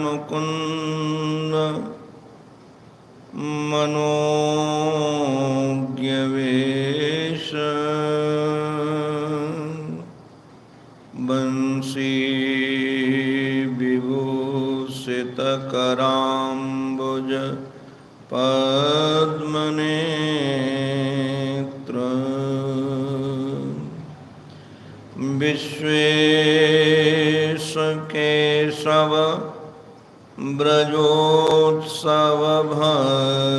मुकुंद मनोज्ञवेश बंसी विभूषितकराम्बुज पद्मनेत्र विश्वेशकेशव ब्रजोत्सव भक्तिवस्य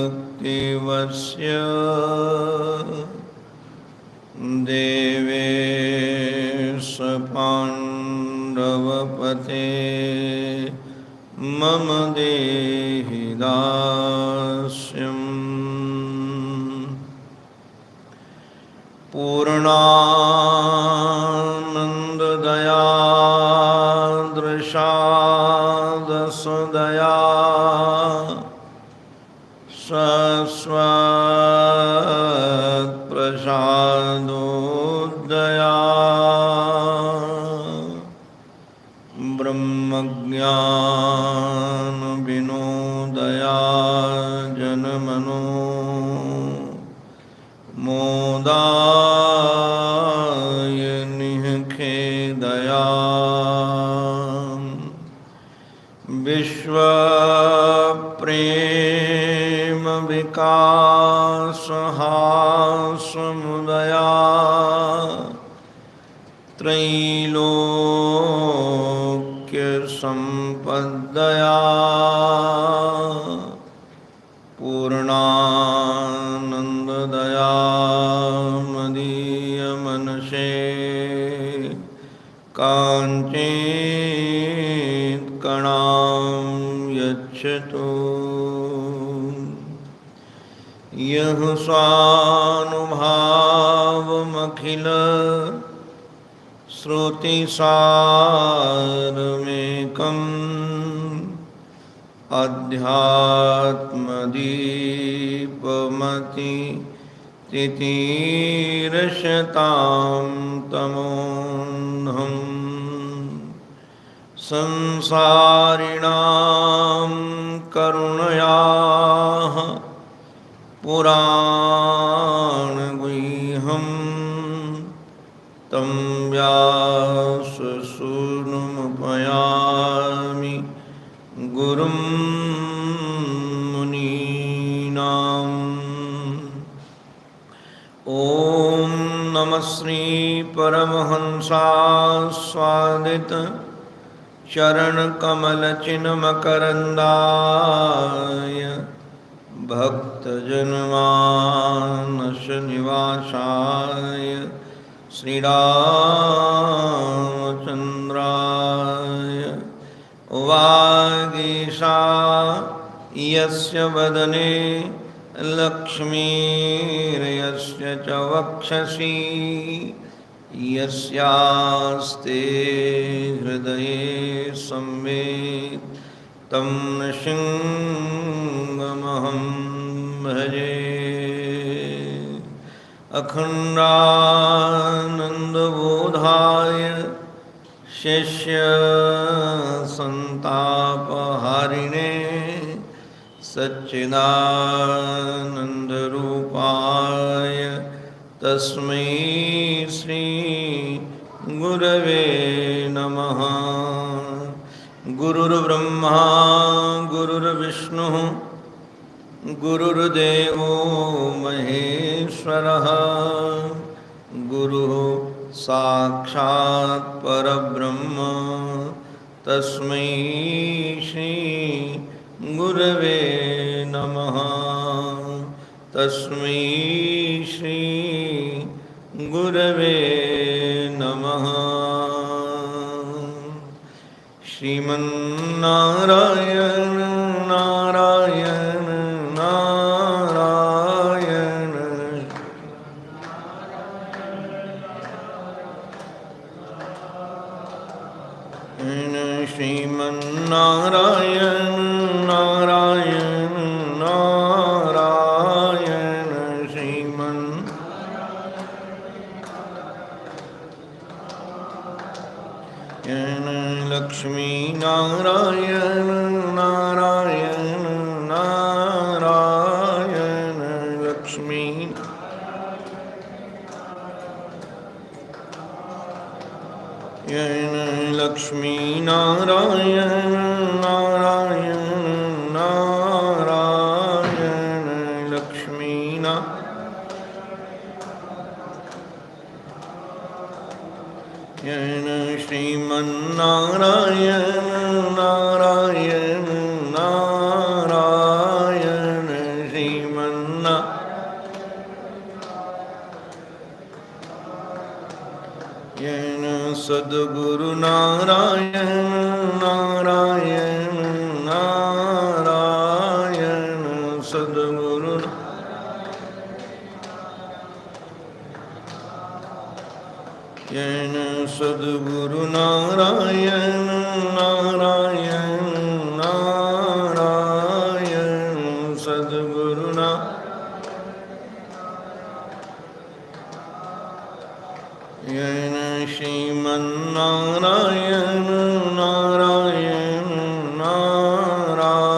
देवेश पाण्डवपते मम देहि दास्यम् पूर्णानन्ददयादृशादसदया सस्वत्प्रसादोदया ब्रह्मज्ञानविनोदया जनमनो मोदाय निःखेदया विश्वप्रेम विकासहासमुदया त्रैलोक्यसम्पद्दया पूर्णानन्ददया मदीयमनसे काञ्चित्कणां यच्छतु यः स्वानुभावमखिल श्रुतिसारमेकम् अध्यात्मदीपमति तितीर्षतां तमोऽन्धम् संसारिणां करुणयाः पुराणगुह्यं तं व्याससूनुमुपयामि गुरुं मुनीनाम्। ॐ नमः श्री परमहंसास्वादित चरणकमलचिन्मकरन्दाय भक्तजनमानसनिवासाय श्रीरामचन्द्राय वागीशायस्य वदने लक्ष्मीर्यस्य च वक्षसि यस्यास्ते हृदये संवेद तं नृसिंहमहं भजे। अखण्डानन्दबोधाय शिष्यसन्तापहारिणे सच्चिदानन्दरूपाय तस्मै श्री गुरवे नमः। गुरुर्ब्रह्मा गुरुर्विष्णुः गुरुर्देवो महेश्वरः गुरुः साक्षात् परब्रह्म तस्मै श्री गुरवे नमः। तस्मै श्री गुरवे नमः। श्रीमन्नारायण नारायण नारायण श्रीमन्नारायण नारायण नारायण श्रीमन् लक्ष्मी नारायण नारायण नारायण नारायण सद्गुरु नारायण श्रीमन्नारायण नारायण नारायण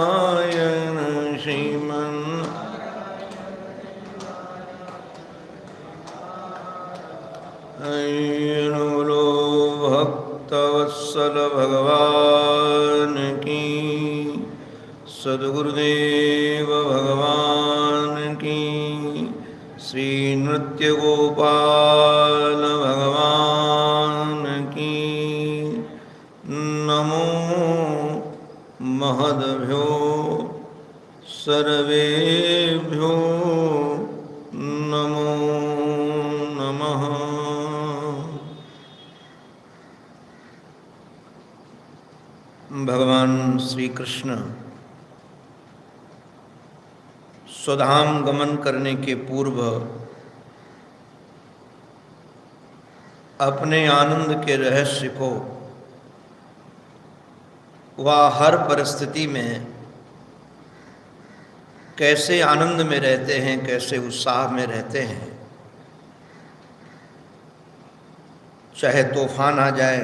बोलो भक्तवत्सल भगवान की, सद्गुरुदेव भगवान की, श्री नृत्य गोपाल भगवान की। नमो महद्भ्यो सर्वेभ्यो नमो नमः। भगवान श्री कृष्ण स्वधाम गमन करने के पूर्व अपने आनंद के रहस्य को वह हर परिस्थिति में कैसे आनंद में रहते हैं, कैसे उत्साह में रहते हैं, चाहे तूफान आ जाए,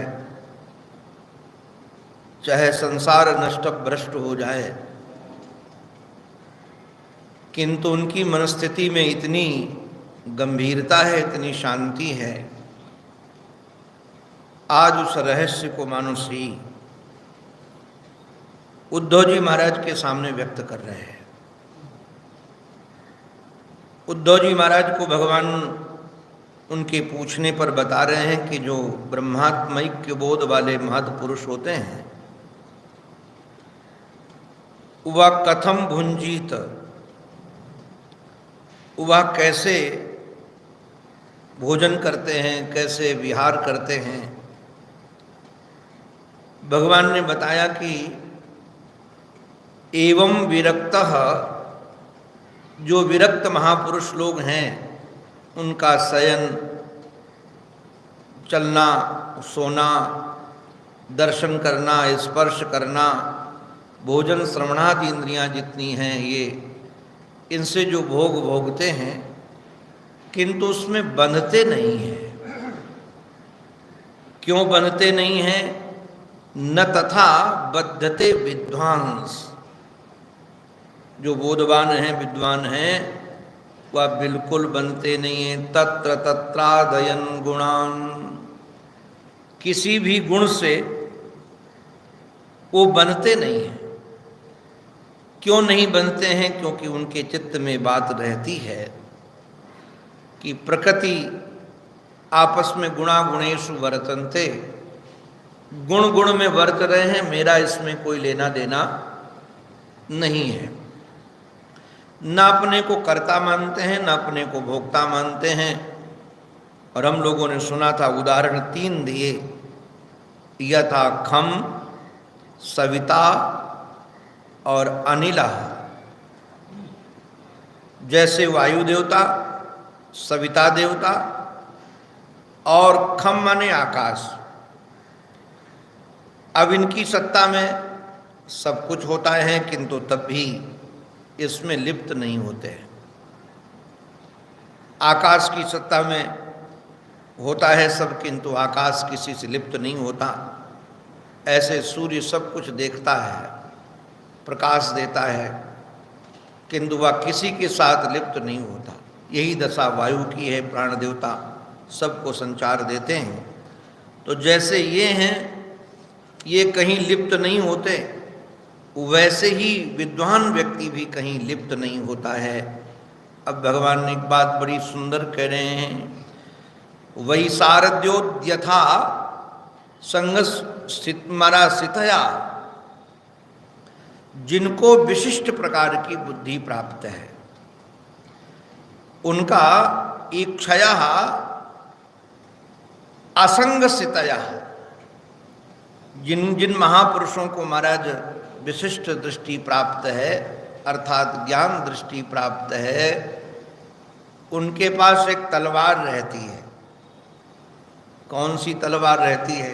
चाहे संसार नष्ट भ्रष्ट हो जाए, किंतु उनकी मनस्थिति में इतनी गंभीरता है, इतनी शांति है। आज उस रहस्य को मानो श्री उद्धव जी महाराज के सामने व्यक्त कर रहे हैं। उद्धव जी महाराज को भगवान उनके पूछने पर बता रहे हैं कि जो ब्रह्मात्मैक्य बोध वाले महत्पुरुष होते हैं वह कथम भुंजीत, वह कैसे भोजन करते हैं, कैसे विहार करते हैं। भगवान ने बताया कि एवं विरक्तः, जो विरक्त महापुरुष लोग हैं उनका शयन, चलना, सोना, दर्शन करना, स्पर्श करना, भोजन श्रवणादि इंद्रियां जितनी हैं ये, इनसे जो भोग भोगते हैं किंतु उसमें बंधते नहीं हैं। क्यों बंधते नहीं हैं? न तथा बद्धते विद्वांस, जो बोधवान हैं, विद्वान हैं, वह बिल्कुल बनते नहीं हैं। तत्र तत्रादयन गुणान, किसी भी गुण से वो बनते नहीं हैं। क्यों नहीं बनते हैं? क्योंकि उनके चित्त में बात रहती है कि प्रकृति आपस में गुणा गुणेषु वर्तन्ते, गुण गुण में वर्त रहे हैं, मेरा इसमें कोई लेना देना नहीं है। न अपने को कर्ता मानते हैं, न अपने को भोक्ता मानते हैं। और हम लोगों ने सुना था, उदाहरण 3 दिए, यथा खम, सविता और अनिला। जैसे वायु देवता, सविता देवता और खम माने आकाश। अब इनकी सत्ता में सब कुछ होता है किंतु तब भी इसमें लिप्त नहीं होते हैं। आकाश की सत्ता में होता है सब, किंतु आकाश किसी से लिप्त नहीं होता। ऐसे सूर्य सब कुछ देखता है, प्रकाश देता है, किंतु वह किसी के साथ लिप्त नहीं होता। यही दशा वायु की है। प्राण देवता सबको संचार देते हैं। तो जैसे ये हैं, ये कहीं लिप्त नहीं होते, वैसे ही विद्वान व्यक्ति भी कहीं लिप्त नहीं होता है। अब भगवान ने एक बात बड़ी सुंदर कह रहे हैं, वैसारद्योद्यथा संगस्थितमरा स्थितया, जिनको विशिष्ट प्रकार की बुद्धि प्राप्त है उनका इच्छया असंगस्थितया, जिन महापुरुषों को महाराज विशिष्ट दृष्टि प्राप्त है, अर्थात ज्ञान दृष्टि प्राप्त है, उनके पास एक तलवार रहती है। कौन सी तलवार रहती है?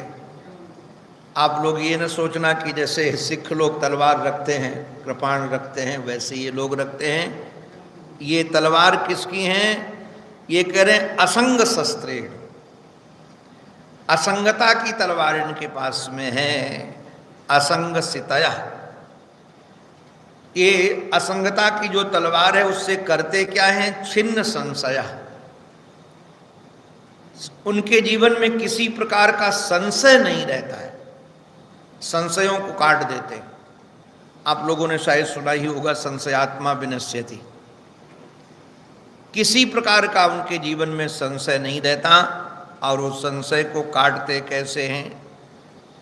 आप लोग ये न सोचना कि जैसे सिख लोग तलवार रखते हैं, कृपाण रखते हैं, वैसे ये लोग रखते हैं। ये तलवार किसकी हैं? ये कह रहे हैं असंग शस्त्रेण, असंगता की तलवार इनके पास में है। असंग सितया, ये असंगता की जो तलवार है उससे करते क्या है? छिन्न संशय, उनके जीवन में किसी प्रकार का संशय नहीं रहता है, संशयों को काट देते हैं। आप लोगों ने शायद सुना ही होगा, संशयात्मा विनश्यति। किसी प्रकार का उनके जीवन में संशय नहीं रहता। और उस संशय को काटते कैसे हैं?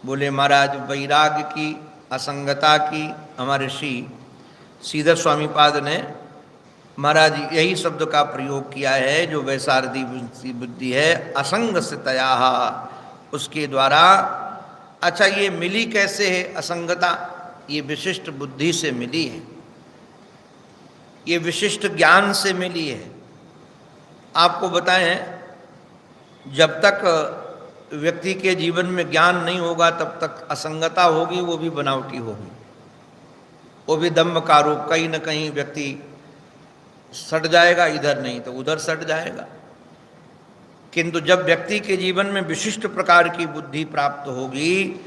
बोले महाराज वैराग्य की, असंगता की। हमारे ऋषि श्रीधर स्वामी पाद ने महाराज यही शब्द का प्रयोग किया है, जो वैसारदी बुद्धि है, असंग सितया, उसके द्वारा। अच्छा, ये मिली कैसे है असंगता? ये विशिष्ट बुद्धि से मिली है, ये विशिष्ट ज्ञान से मिली है। आपको बताएं, जब तक व्यक्ति के जीवन में ज्ञान नहीं होगा तब तक असंगता होगी, वो भी बनावटी होगी, वो भी दम्भ का रूप। कहीं न कहीं व्यक्ति सट जाएगा, इधर नहीं तो उधर सट जाएगा। किंतु जब व्यक्ति के जीवन में विशिष्ट प्रकार की बुद्धि प्राप्त होगी,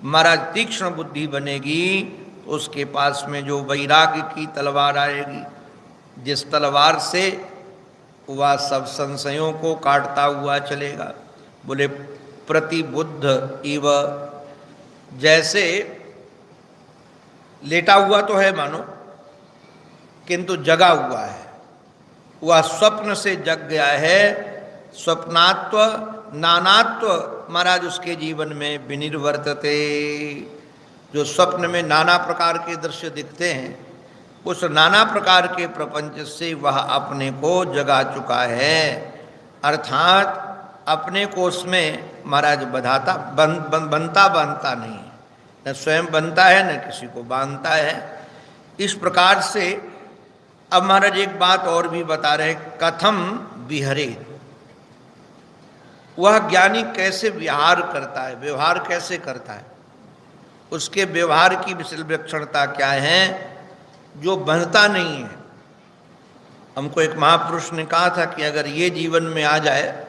महाराज तीक्ष्ण बुद्धि बनेगी, तो उसके पास में जो वैराग्य की तलवार आएगी, जिस तलवार से वह सब संशयों को काटता हुआ चलेगा। बोले प्रतिबुद्ध इव, जैसे लेटा हुआ तो है मानो, किंतु जगा हुआ है, वह स्वप्न से जग गया है। स्वप्नात्व नानात्व महाराज उसके जीवन में विनिर्वर्तते। जो स्वप्न में नाना प्रकार के दृश्य दिखते हैं, उस नाना प्रकार के प्रपंच से वह अपने को जगा चुका है। अर्थात अपने को उसमें महाराज बनता नहीं है, न स्वयं बनता है, न किसी को बांधता है। इस प्रकार से अब महाराज एक बात और भी बता रहे, कथम विहरे, वह ज्ञानी कैसे विहार करता है, व्यवहार कैसे करता है, उसके व्यवहार की विलक्षणता क्या है? जो बंधता नहीं है। हमको एक महापुरुष ने कहा था कि अगर ये जीवन में आ जाए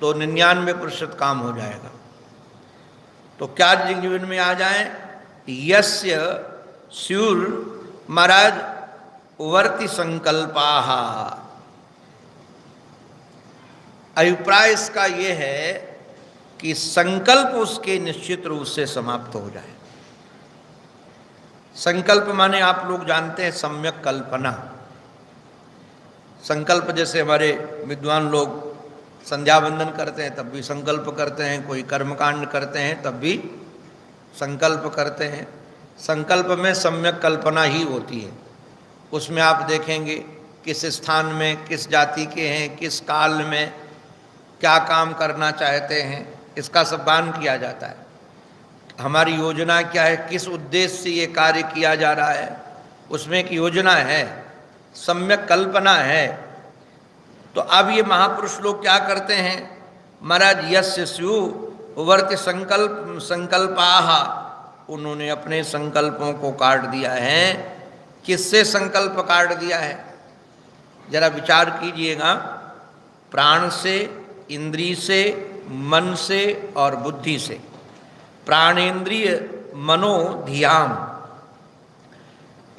तो 99% काम हो जाएगा। तो क्या जीवन में आ जाए? यस्य स्युर महाराज वर्ति संकल्पाः। अभिप्राय इसका ये है कि संकल्प उसके निश्चित रूप से समाप्त हो जाए। संकल्प माने आप लोग जानते हैं सम्यक कल्पना। संकल्प जैसे हमारे विद्वान लोग संध्या वंदन करते हैं तब भी संकल्प करते हैं, कोई कर्मकांड करते हैं तब भी संकल्प करते हैं। संकल्प में सम्यक कल्पना ही होती है। उसमें आप देखेंगे किस स्थान में, किस जाति के हैं, किस काल में क्या काम करना चाहते हैं, इसका सब गान किया जाता है। हमारी योजना क्या है, किस उद्देश्य से ये कार्य किया जा रहा है, उसमें एक योजना है, सम्यक कल्पना है। तो अब ये महापुरुष लोग क्या करते हैं? महाराज यस्य स्यु वर्ति संकल्पाः, उन्होंने अपने संकल्पों को काट दिया है। किससे संकल्प काट दिया है? जरा विचार कीजिएगा। प्राण से, इंद्रिय से, मन से और बुद्धि से। प्राणेन्द्रिय मनो धियाम,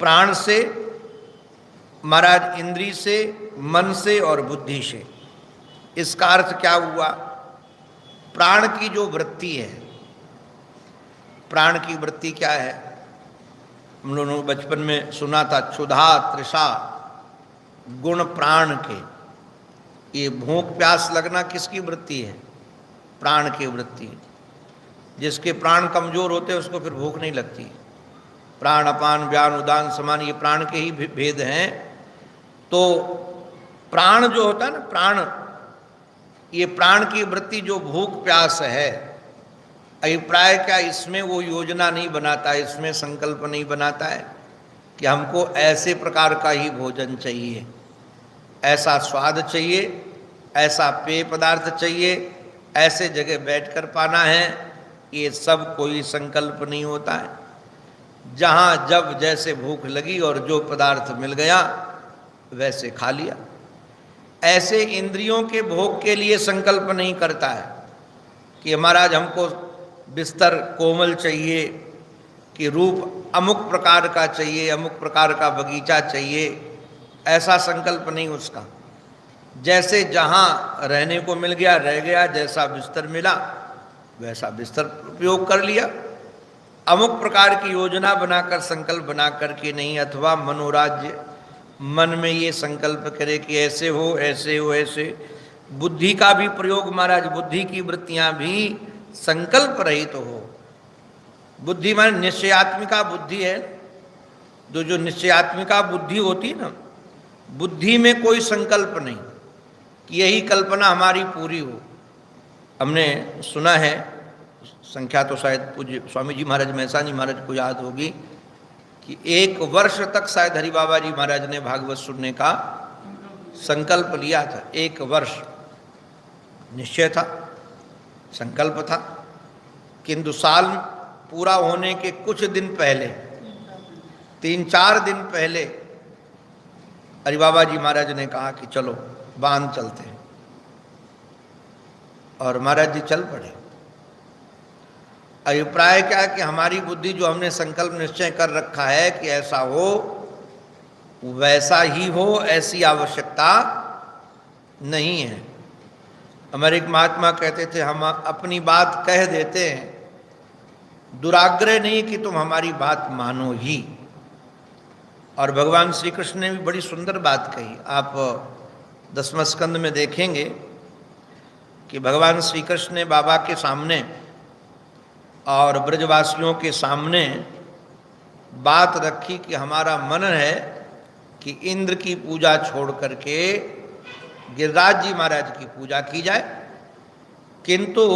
प्राण से महाराज, इंद्रिय से, मन से और बुद्धि से। इसका अर्थ क्या हुआ? प्राण की जो वृत्ति है, प्राण की वृत्ति क्या है? हम लोगों ने बचपन में सुना था, क्षुधा तृषा गुण प्राण के। ये भूख प्यास लगना किसकी वृत्ति है? प्राण की वृत्ति। जिसके प्राण कमजोर होते हैं उसको फिर भूख नहीं लगती। प्राण अपान व्यान उदान समान, ये प्राण के ही भेद हैं। तो प्राण जो होता है ना, प्राण, ये प्राण की वृत्ति जो भूख प्यास है, अभिप्राय क्या, इसमें वो योजना नहीं बनाता है, इसमें संकल्प नहीं बनाता है कि हमको ऐसे प्रकार का ही भोजन चाहिए, ऐसा स्वाद चाहिए, ऐसा पेय पदार्थ चाहिए, ऐसे जगह बैठकर पाना है, ये सब कोई संकल्प नहीं होता है। जहाँ जब जैसे भूख लगी और जो पदार्थ मिल गया वैसे खा लिया। ऐसे इंद्रियों के भोग के लिए संकल्प नहीं करता है कि महाराज हमको बिस्तर कोमल चाहिए, कि रूप अमुक प्रकार का चाहिए, अमुक प्रकार का बगीचा चाहिए, ऐसा संकल्प नहीं उसका। जैसे जहाँ रहने को मिल गया रह गया, जैसा बिस्तर मिला वैसा बिस्तर उपयोग कर लिया। अमुक प्रकार की योजना बनाकर संकल्प बना करके नहीं, अथवा मनोराज्य मन में ये संकल्प करे कि ऐसे हो ऐसे हो ऐसे। बुद्धि का भी प्रयोग महाराज, बुद्धि की वृत्तियां भी संकल्प रहित तो हो। बुद्धि मान निश्चयात्मिका बुद्धि है, जो निश्चयात्मिका बुद्धि होती है ना, बुद्धि में कोई संकल्प नहीं कि यही कल्पना हमारी पूरी हो। हमने सुना है, संख्या तो शायद पूज्य स्वामी जी महाराज मैसानी महाराज को याद होगी, कि 1 वर्ष तक शायद हरि बाबा जी महाराज ने भागवत सुनने का संकल्प लिया था। 1 वर्ष निश्चय था, संकल्प था, किंतु साल पूरा होने के कुछ दिन पहले, 3-4 दिन पहले हरि बाबा जी महाराज ने कहा कि चलो बांध चलते हैं, और महाराज जी चल पड़े। अभिप्राय क्या है कि हमारी बुद्धि जो हमने संकल्प निश्चय कर रखा है कि ऐसा हो वैसा ही हो, ऐसी आवश्यकता नहीं है। हमारे एक महात्मा कहते थे, हम अपनी बात कह देते हैं, दुराग्रह नहीं कि तुम हमारी बात मानो ही। और भगवान श्री कृष्ण ने भी बड़ी सुंदर बात कही। आप 10वें स्कंद में देखेंगे कि भगवान श्री कृष्ण ने बाबा के सामने और ब्रजवासियों के सामने बात रखी कि हमारा मन है कि इंद्र की पूजा छोड़ करके गिरिराज जी महाराज की पूजा की जाए। किंतु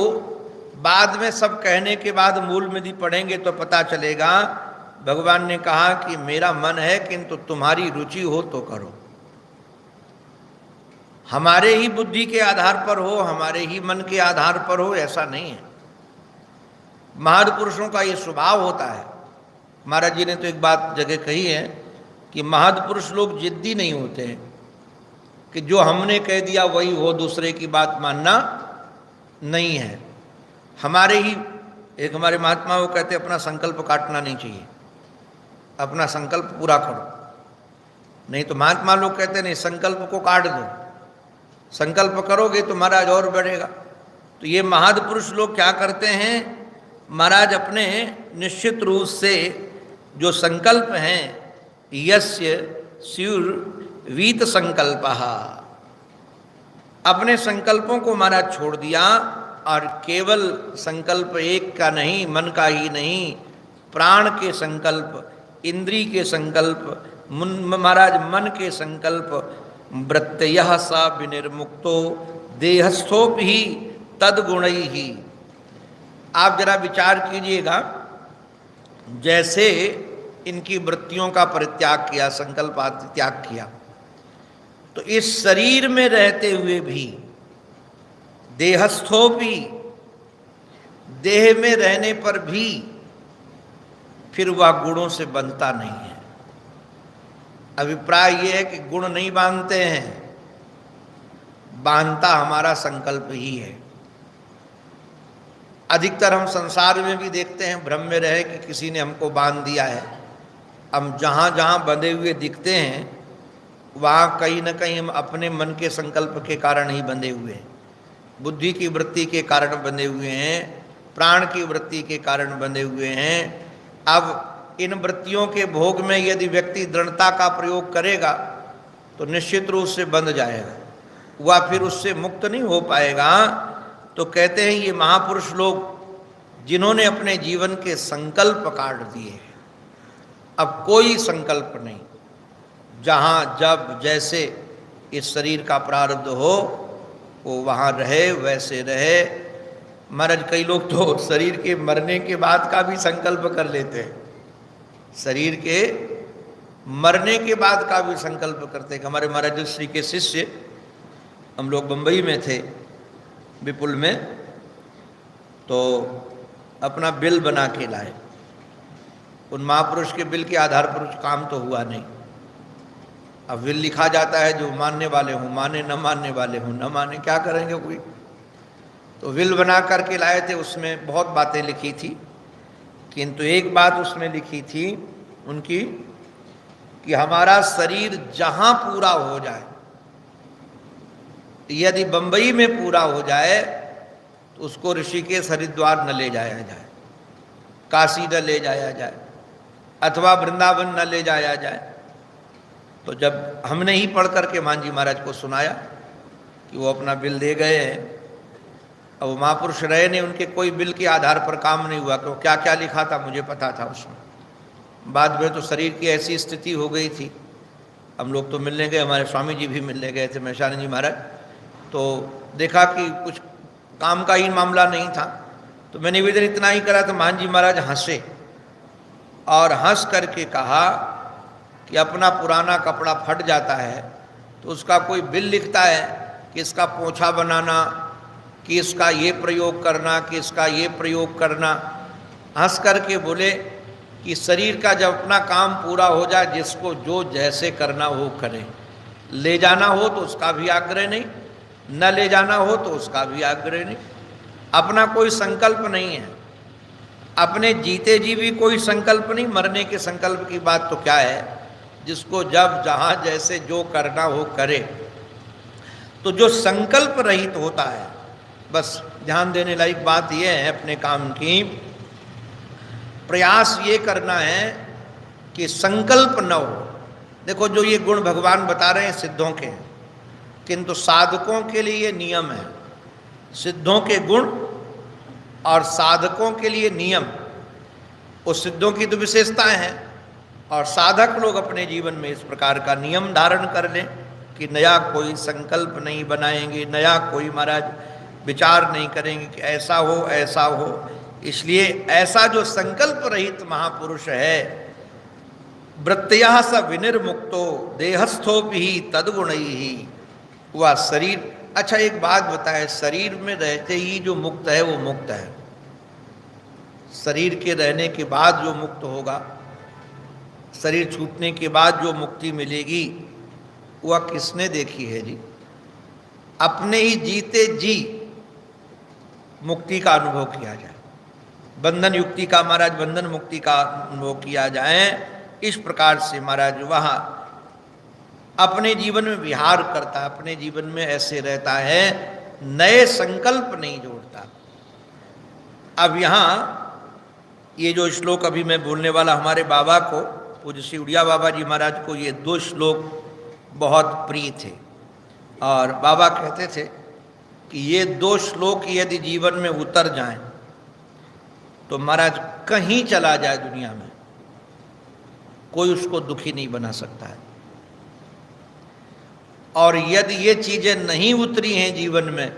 बाद में सब कहने के बाद मूल में भी पढ़ेंगे तो पता चलेगा, भगवान ने कहा कि मेरा मन है किंतु तुम्हारी रुचि हो तो करो। हमारे ही बुद्धि के आधार पर हो, हमारे ही मन के आधार पर हो, ऐसा नहीं है। महापुरुषों का ये स्वभाव होता है। महाराज जी ने तो एक बात जगह कही है कि महापुरुष लोग जिद्दी नहीं होते हैं कि जो हमने कह दिया वही हो, दूसरे की बात मानना नहीं है। हमारे ही एक हमारे महात्मा वो कहते अपना संकल्प काटना नहीं चाहिए, अपना संकल्प पूरा करो। नहीं तो महात्मा लोग कहते नहीं, संकल्प को काट दो, संकल्प करोगे तो महाराज और बढ़ेगा। तो ये महापुरुष लोग क्या करते हैं महाराज, अपने निश्चित रूप से जो संकल्प हैं, यस्य स्युर्वीत संकल्पः, अपने संकल्पों को महाराज छोड़ दिया और केवल संकल्प एक का नहीं, मन का ही नहीं, प्राण के संकल्प, इंद्री के संकल्प, महाराज मन के संकल्प, वृत्तयः स विनिर्मुक्तो देहस्थोपि तद्गुणैः। आप जरा विचार कीजिएगा, जैसे इनकी वृत्तियों का परित्याग किया, संकल्प आदि त्याग किया, तो इस शरीर में रहते हुए भी देहस्थोपि, देह में रहने पर भी फिर वह गुणों से बनता नहीं है। अभिप्राय यह है कि गुण नहीं बांधते हैं, बांधता हमारा संकल्प ही है। अधिकतर हम संसार में भी देखते हैं, भ्रम में रहे कि किसी ने हमको बांध दिया है। हम जहाँ जहाँ बंधे हुए दिखते हैं वहाँ कहीं न कहीं हम अपने मन के संकल्प के कारण ही बंधे हुए हैं, बुद्धि की वृत्ति के कारण बंधे हुए हैं, प्राण की वृत्ति के कारण बंधे हुए हैं। अब इन वृत्तियों के भोग में यदि व्यक्ति दृढ़ता का प्रयोग करेगा तो निश्चित रूप से बंध जाएगा, वह फिर उससे मुक्त नहीं हो पाएगा। तो कहते हैं ये महापुरुष लोग जिन्होंने अपने जीवन के संकल्प काट दिए, अब कोई संकल्प नहीं, जहाँ जब जैसे इस शरीर का प्रारब्ध हो वो वहाँ रहे, वैसे रहे। महाराज कई लोग तो शरीर के मरने के बाद का भी संकल्प कर लेते हैं, शरीर के मरने के बाद का भी संकल्प करते हैं। हमारे महाराज श्री के शिष्य, हम लोग बम्बई में थे विपुल में, तो अपना बिल बना के लाए। उन महापुरुष के बिल के आधार पर कुछ काम तो हुआ नहीं। अब विल लिखा जाता है, जो मानने वाले हों माने, न मानने वाले हों न माने, क्या करेंगे कोई। तो विल बना करके लाए थे, उसमें बहुत बातें लिखी थी, किंतु एक बात उसमें लिखी थी उनकी कि हमारा शरीर जहां पूरा हो जाए, यदि बंबई में पूरा हो जाए तो उसको ऋषिकेश हरिद्वार न ले जाया जाए, काशी न ले जाया जाए, अथवा वृंदावन न ले जाया जाए। तो जब हमने ही पढ़ करके मान जी महाराज को सुनाया कि वो अपना बिल दे गए हैं, अब वो महापुरुष रहे ने, उनके कोई बिल के आधार पर काम नहीं हुआ, तो क्या क्या लिखा था मुझे पता था उसमें। बाद में तो शरीर की ऐसी स्थिति हो गई थी, हम लोग तो मिलने गए, हमारे स्वामी जी भी मिलने गए थे मैशानंद जी महाराज, तो देखा कि कुछ काम का ही मामला नहीं था। तो मैंने निवेदन इतना ही करा तो महान जी महाराज हंसे और हंस करके कहा कि अपना पुराना कपड़ा फट जाता है तो उसका कोई बिल लिखता है कि इसका पोंछा बनाना, कि इसका ये प्रयोग करना, कि इसका ये प्रयोग करना। हंस करके बोले कि शरीर का जब अपना काम पूरा हो जाए, जिसको जो जैसे करना हो करे, ले जाना हो तो उसका भी आग्रह नहीं, न ले जाना हो तो उसका भी आग्रह नहीं, अपना कोई संकल्प नहीं है, अपने जीते जी भी कोई संकल्प नहीं, मरने के संकल्प की बात तो क्या है, जिसको जब जहाँ जैसे जो करना हो करे। तो जो संकल्प रहित होता है, बस ध्यान देने लायक बात यह है अपने काम की, प्रयास ये करना है कि संकल्प न हो। देखो जो ये गुण भगवान बता रहे हैं सिद्धों के, किंतु साधकों के लिए ये नियम है। सिद्धों के गुण और साधकों के लिए नियम, उस सिद्धों की तो विशेषताएं हैं, और साधक लोग अपने जीवन में इस प्रकार का नियम धारण कर लें कि नया कोई संकल्प नहीं बनाएंगे, नया कोई महाराज विचार नहीं करेंगे कि ऐसा हो ऐसा हो। इसलिए ऐसा जो संकल्प रहित महापुरुष है, वृत्तयः स विनिर्मुक्तो देहस्थोपि तद्गुणैः, वह शरीर। अच्छा एक बात बताए, शरीर में रहते ही जो मुक्त है वो मुक्त है, शरीर के रहने के बाद जो मुक्त होगा, शरीर छूटने के बाद जो मुक्ति मिलेगी, वह किसने देखी है जी। अपने ही जीते जी मुक्ति का अनुभव किया जाए, बंधन युक्ति का महाराज बंधन मुक्ति का अनुभव किया जाए। इस प्रकार से महाराज वह अपने जीवन में विहार करता, अपने जीवन में ऐसे रहता है, नए संकल्प नहीं जोड़ता। अब यहाँ ये जो श्लोक अभी मैं बोलने वाला, हमारे बाबा को, पूज्य श्री उड़िया बाबा जी महाराज को ये दो श्लोक बहुत प्रिय थे, और बाबा कहते थे कि ये दो श्लोक यदि जीवन में उतर जाएं तो महाराज कहीं चला जाए दुनिया में कोई उसको दुखी नहीं बना सकता है, और यदि ये चीजें नहीं उतरी हैं जीवन में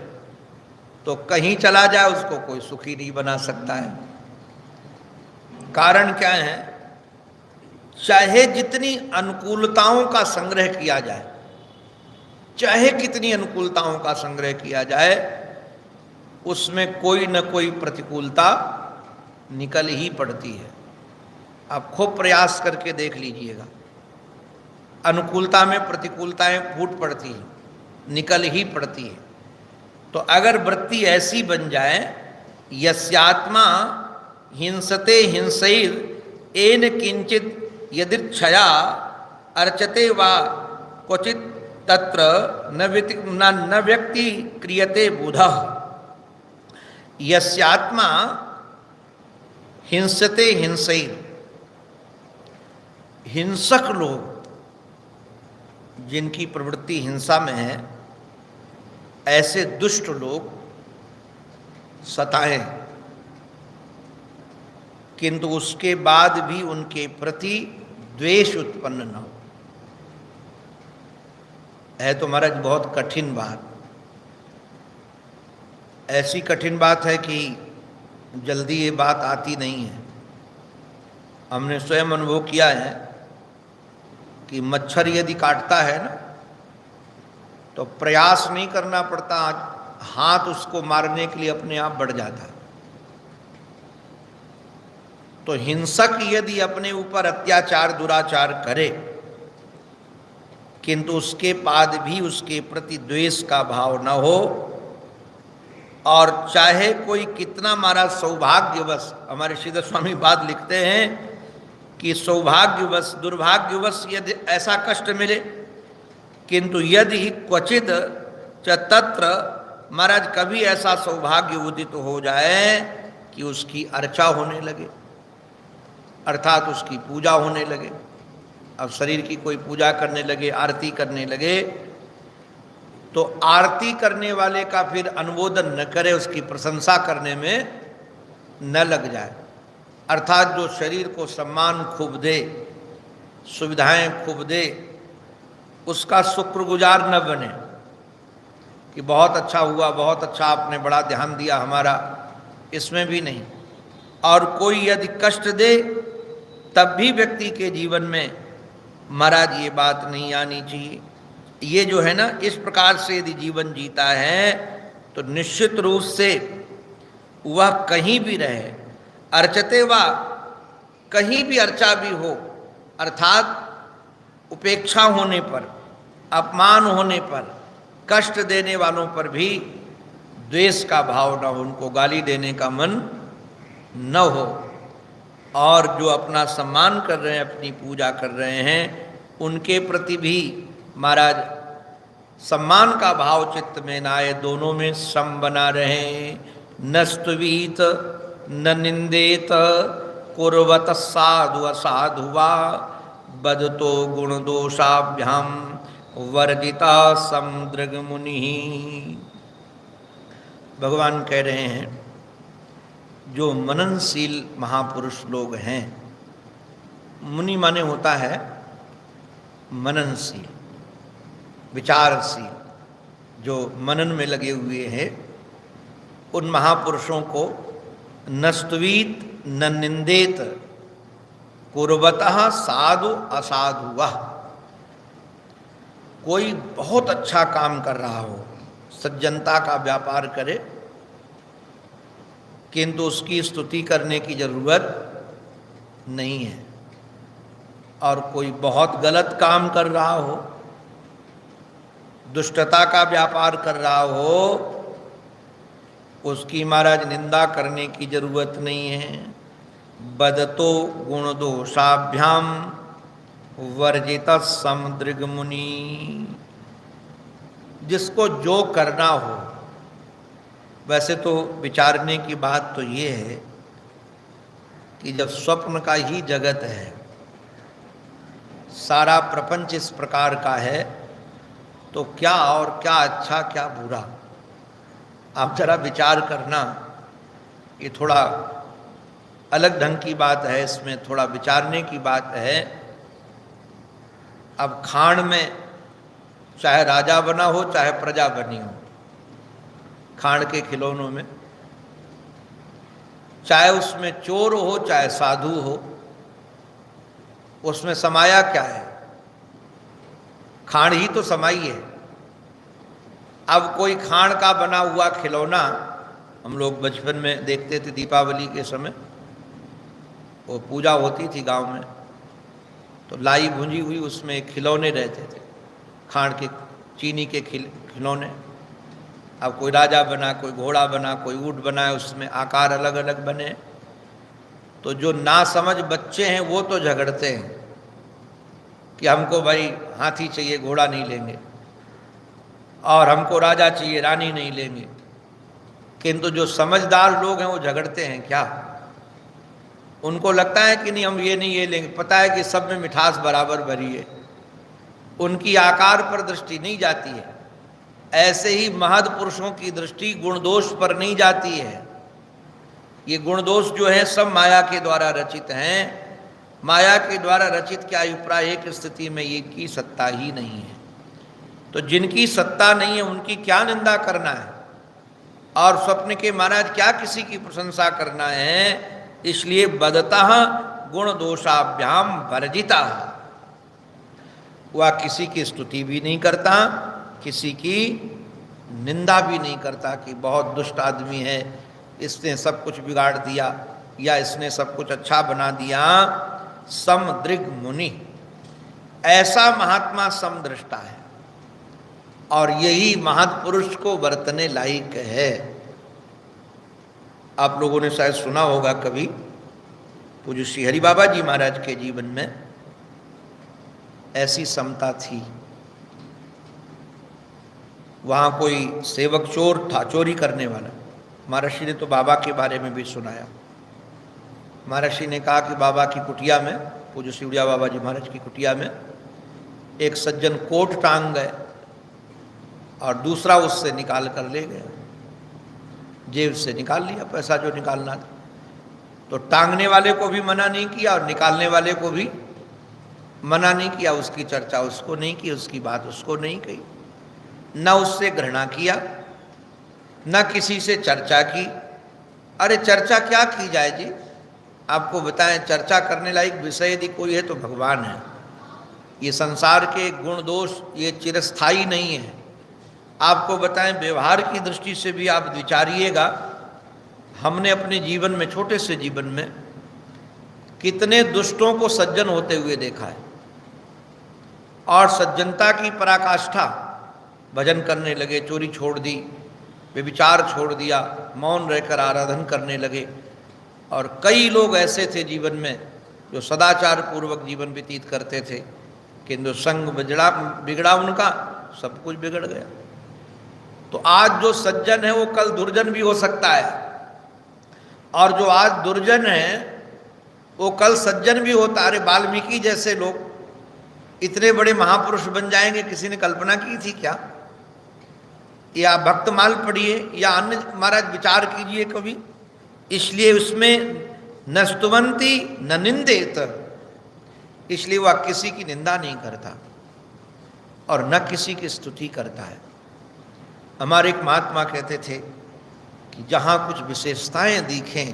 तो कहीं चला जाए उसको कोई सुखी नहीं बना सकता है। कारण क्या है, चाहे जितनी अनुकूलताओं का संग्रह किया जाए, चाहे कितनी अनुकूलताओं का संग्रह किया जाए, उसमें कोई न कोई प्रतिकूलता निकल ही पड़ती है। आप खूब प्रयास करके देख लीजिएगा, अनुकूलता में प्रतिकूलताएं फूट पड़ती हैं, निकल ही पड़ती है। तो अगर वृत्ति ऐसी बन जाए, यस्यात्मा हिंसते हिंसैर एन किंचित यदिच्छया अर्चते वा क्वचित तत्र न व्यक्ति क्रियते बुधः। यस्यात्मा हिंसते हिंसैर, हिंसक लोग जिनकी प्रवृत्ति हिंसा में है, ऐसे दुष्ट लोग सताएं, किंतु उसके बाद भी उनके प्रति द्वेष उत्पन्न न हो। है तो महाराज बहुत कठिन बात, ऐसी कठिन बात है कि जल्दी ये बात आती नहीं है। हमने स्वयं अनुभव किया है कि मच्छर यदि काटता है ना, तो प्रयास नहीं करना पड़ता, हाथ उसको मारने के लिए अपने आप बढ़ जाता है। तो हिंसक यदि अपने ऊपर अत्याचार दुराचार करे किंतु उसके बाद भी उसके प्रति द्वेष का भाव न हो, और चाहे कोई कितना हमारा सौभाग्यवश, हमारे श्रीधर स्वामी बात लिखते हैं कि सौभाग्यवश दुर्भाग्यवश यदि ऐसा कष्ट मिले, किंतु यदि क्वचित च तत्र, महाराज कभी ऐसा सौभाग्य उदित हो जाए कि उसकी अर्चा होने लगे, अर्थात उसकी पूजा होने लगे। अब शरीर की कोई पूजा करने लगे, आरती करने लगे, तो आरती करने वाले का फिर अनुमोदन न करे, उसकी प्रशंसा करने में न लग जाए, अर्थात जो शरीर को सम्मान खूब दे, सुविधाएं खूब दे, उसका शुक्रगुजार न बने कि बहुत अच्छा हुआ, बहुत अच्छा, आपने बड़ा ध्यान दिया हमारा, इसमें भी नहीं। और कोई यदि कष्ट दे तब भी व्यक्ति के जीवन में महाराज ये बात नहीं आनी चाहिए। ये जो है ना, इस प्रकार से यदि जीवन जीता है तो निश्चित रूप से वह कहीं भी रहे, अर्चते वा, कहीं भी अर्चा भी हो, अर्थात उपेक्षा होने पर, अपमान होने पर, कष्ट देने वालों पर भी द्वेष का भाव न हो, उनको गाली देने का मन न हो, और जो अपना सम्मान कर रहे हैं, अपनी पूजा कर रहे हैं, उनके प्रति भी महाराज सम्मान का भाव चित्त में न आए, दोनों में सम बना रहे। न स्तुवीत न निंदेत कुर्वत साधु असाधु वा, बदतो गुण दोषाभ्याम वर्जिता समदृग मुनि। भगवान कह रहे हैं जो मननशील महापुरुष लोग हैं, मुनि माने होता है मननशील, विचारशील, जो मनन में लगे हुए हैं, उन महापुरुषों को न स्तुवीत न निंदेत कुर्वतः साधु असाधु वह। कोई बहुत अच्छा काम कर रहा हो, सज्जनता का व्यापार करे, किंतु उसकी स्तुति करने की जरूरत नहीं है, और कोई बहुत गलत काम कर रहा हो, दुष्टता का व्यापार कर रहा हो, उसकी महाराज निंदा करने की जरूरत नहीं है। बदतो गुण दोषाभ्याम वर्जित समदृग मुनि। जिसको जो करना हो, वैसे तो विचारने की बात तो ये है कि जब स्वप्न का ही जगत है, सारा प्रपंच इस प्रकार का है, तो क्या और क्या अच्छा क्या बुरा, आप जरा विचार करना। ये थोड़ा अलग ढंग की बात है, इसमें थोड़ा विचारने की बात है। अब खान में चाहे राजा बना हो चाहे प्रजा बनी हो, खान के खिलौनों में, चाहे उसमें चोर हो चाहे साधु हो, उसमें समाया क्या है? खान ही तो समाई है। अब कोई खान का बना हुआ खिलौना, हम लोग बचपन में देखते थे दीपावली के समय, वो पूजा होती थी गांव में, तो लाई भुंजी हुई उसमें खिलौने रहते थे, खान के चीनी के खिलौने। अब कोई राजा बना, कोई घोड़ा बना, कोई ऊँट बना, उसमें आकार अलग अलग बने। तो जो नासमझ बच्चे हैं वो तो झगड़ते हैं कि हमको भाई हाथी चाहिए, घोड़ा नहीं लेंगे, और हमको राजा चाहिए, रानी नहीं लेंगे। किंतु जो समझदार लोग हैं वो झगड़ते हैं क्या? उनको लगता है कि नहीं हम ये नहीं ये लेंगे, पता है कि सब में मिठास बराबर भरी है, उनकी आकार पर दृष्टि नहीं जाती है। ऐसे ही महद पुरुषों की दृष्टि गुण दोष पर नहीं जाती है। ये गुण दोष जो है सब माया के द्वारा रचित हैं। माया के द्वारा रचित क्या अभिप्राय स्थिति में ये की सत्ता ही नहीं है। तो जिनकी सत्ता नहीं है उनकी क्या निंदा करना है, और स्वप्न के महाराज क्या किसी की प्रशंसा करना है। इसलिए बदतः गुण दोषाभ्याम वर्जिता, वह किसी की स्तुति भी नहीं करता, किसी की निंदा भी नहीं करता कि बहुत दुष्ट आदमी है, इसने सब कुछ बिगाड़ दिया, या इसने सब कुछ अच्छा बना दिया। समदृग मुनि, ऐसा महात्मा समदृष्टा है और यही महापुरुष को बरतने लायक है। आप लोगों ने शायद सुना होगा कभी, पूज्य श्री हरि बाबा जी महाराज के जीवन में ऐसी समता थी। वहाँ कोई सेवक चोर था, चोरी करने वाला। महर्षि ने तो बाबा के बारे में भी सुनाया। महर्षि ने कहा कि बाबा की कुटिया में, पूज्य श्री उड़िया बाबा जी महाराज की कुटिया में एक सज्जन कोट टांग गए और दूसरा उससे निकाल कर ले गया, जेब से निकाल लिया पैसा जो निकालना था। तो टांगने वाले को भी मना नहीं किया और निकालने वाले को भी मना नहीं किया। उसकी चर्चा उसको नहीं की, उसकी बात उसको नहीं कही, न उससे घृणा किया, न किसी से चर्चा की। अरे चर्चा क्या की जाए जी, आपको बताएं, चर्चा करने लायक विषय यदि कोई है तो भगवान है। ये संसार के गुण दोष ये चिरस्थायी नहीं है। आपको बताएं, व्यवहार की दृष्टि से भी आप विचारिएगा, हमने अपने जीवन में, छोटे से जीवन में, कितने दुष्टों को सज्जन होते हुए देखा है और सज्जनता की पराकाष्ठा, भजन करने लगे, चोरी छोड़ दी, व्यभिचार छोड़ दिया, मौन रहकर आराधन करने लगे। और कई लोग ऐसे थे जीवन में जो सदाचार पूर्वक जीवन व्यतीत करते थे, किंतु संग बिगड़ा उनका, सब कुछ बिगड़ गया। तो आज जो सज्जन है वो कल दुर्जन भी हो सकता है, और जो आज दुर्जन है वो कल सज्जन भी होता। अरे वाल्मीकि जैसे लोग इतने बड़े महापुरुष बन जाएंगे, किसी ने कल्पना की थी क्या? या भक्तमाल पढ़िए या अन्य महाराज विचार कीजिए कभी। इसलिए उसमें न स्तुवंती न निंदेत, इसलिए वह किसी की निंदा नहीं करता और न किसी की स्तुति करता है। हमारे एक महात्मा कहते थे कि जहाँ कुछ विशेषताएं दिखें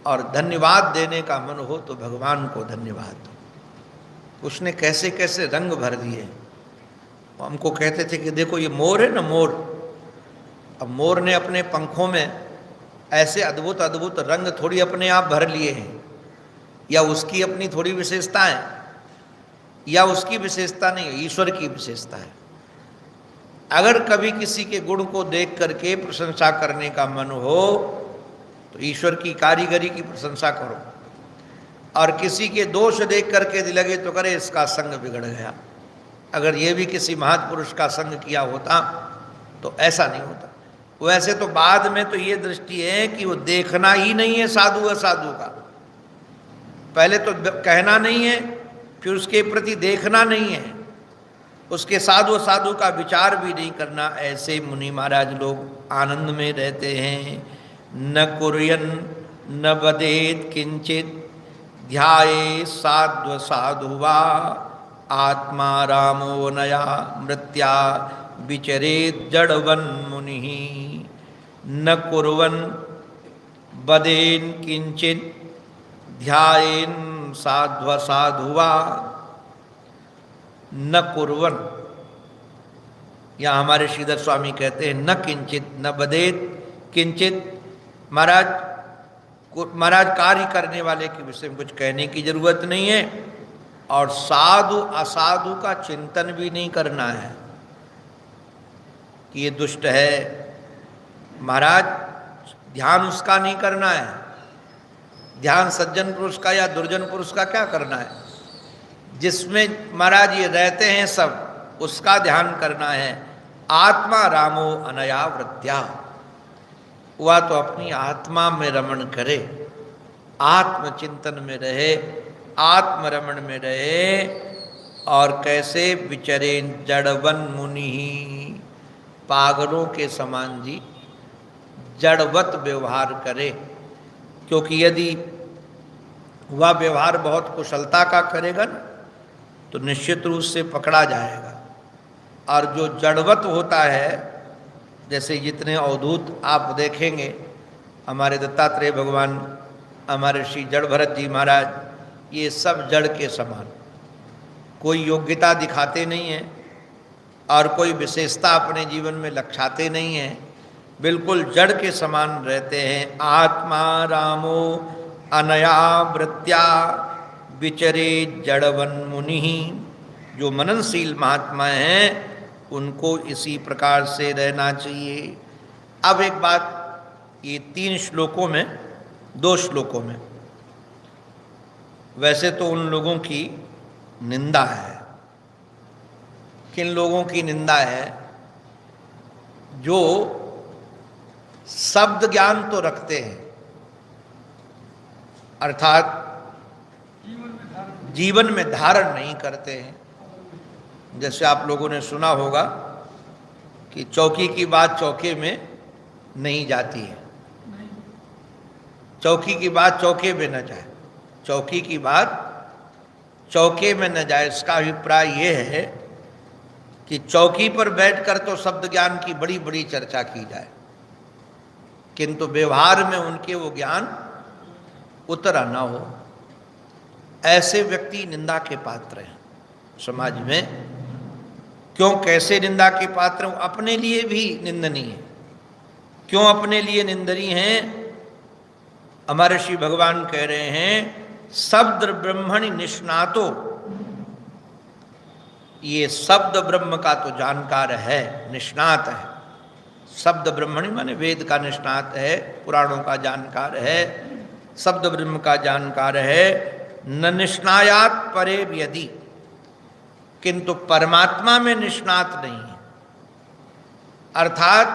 और धन्यवाद देने का मन हो तो भगवान को धन्यवाद दो। उसने कैसे कैसे रंग भर दिए। हमको कहते थे कि देखो ये मोर है ना, मोर, अब मोर ने अपने पंखों में ऐसे अद्भुत अद्भुत रंग थोड़ी अपने आप भर लिए हैं, या उसकी अपनी थोड़ी विशेषता है, या उसकी विशेषता नहीं है, ईश्वर की विशेषता है। अगर कभी किसी के गुण को देख करके प्रशंसा करने का मन हो तो ईश्वर की कारीगरी की प्रशंसा करो, और किसी के दोष देख करके लगे तो करे इसका संग बिगड़ गया। अगर ये भी किसी महापुरुष का संग किया होता तो ऐसा नहीं होता। वैसे तो बाद में तो ये दृष्टि है कि वो देखना ही नहीं है साधु असाधु का, पहले तो कहना नहीं है, फिर उसके प्रति देखना नहीं है, उसके साधु असाधु का विचार भी नहीं करना। ऐसे मुनि महाराज लोग आनंद में रहते हैं। न कुर्यन न बदेत किंचित ध्याये साध्व साधुवा आत्मा रामो नया मृत्या विचरेत जड़वन मुनि। न कुर्वन बदेन किंचित ध्यायेन साध्व साधुवा। न कुर्वन, यहाँ हमारे श्रीधर स्वामी कहते हैं न किंचित न बदेत किंचित। महाराज कार्य करने वाले के विषय में कुछ कहने की जरूरत नहीं है, और साधु असाधु का चिंतन भी नहीं करना है कि ये दुष्ट है। महाराज ध्यान उसका नहीं करना है, ध्यान सज्जन पुरुष का या दुर्जन पुरुष का क्या करना है? जिसमें महाराज ये रहते हैं सब, उसका ध्यान करना है। आत्मा रामो अनया वृत्या, वह तो अपनी आत्मा में रमण करे, आत्मचिंतन में रहे, आत्मरमण में रहे। और कैसे विचरे जड़वन मुनि, पागलों के समान जी जड़वत व्यवहार करे। क्योंकि यदि वह व्यवहार बहुत कुशलता का करेगा ना तो निश्चित रूप से पकड़ा जाएगा। और जो जड़वत होता है, जैसे जितने अवधूत आप देखेंगे, हमारे दत्तात्रेय भगवान, हमारे श्री जड़ भरत जी महाराज, ये सब जड़ के समान, कोई योग्यता दिखाते नहीं हैं और कोई विशेषता अपने जीवन में लक्षाते नहीं हैं। बिल्कुल जड़ के समान रहते हैं। आत्मा रामो अनया वृत्त्या विचरे जड़वन मुनि। जो मननशील महात्मा हैं उनको इसी प्रकार से रहना चाहिए। अब एक बात, ये 3 श्लोकों में, 2 श्लोकों में वैसे तो उन लोगों की निंदा है। किन लोगों की निंदा है? जो शब्द ज्ञान तो रखते हैं, अर्थात जीवन में धारण नहीं करते हैं। जैसे आप लोगों ने सुना होगा कि चौकी की बात चौके में नहीं जाती है। चौकी की बात चौके में न जाए, चौकी की बात चौके में न जाए। इसका अभिप्राय यह है कि चौकी पर बैठकर तो शब्द ज्ञान की बड़ी बड़ी चर्चा की जाए, किंतु व्यवहार में उनके वो ज्ञान उतरा ना हो। ऐसे व्यक्ति निंदा के पात्र हैं समाज में। क्यों, कैसे निंदा के पात्र? अपने लिए भी निंदनीय है। क्यों अपने लिए निंदनीय हैं? हमारे श्री भगवान कह रहे हैं शब्द ब्रह्मणि निष्णातो। ये शब्द ब्रह्म का तो जानकार है, निष्णात है। शब्द ब्रह्मणि माने वेद का निष्णात है, पुराणों का जानकार है, शब्द ब्रह्म का जानकार है। न निष्णायात परे यदि, किंतु परमात्मा में निष्णात नहीं है। अर्थात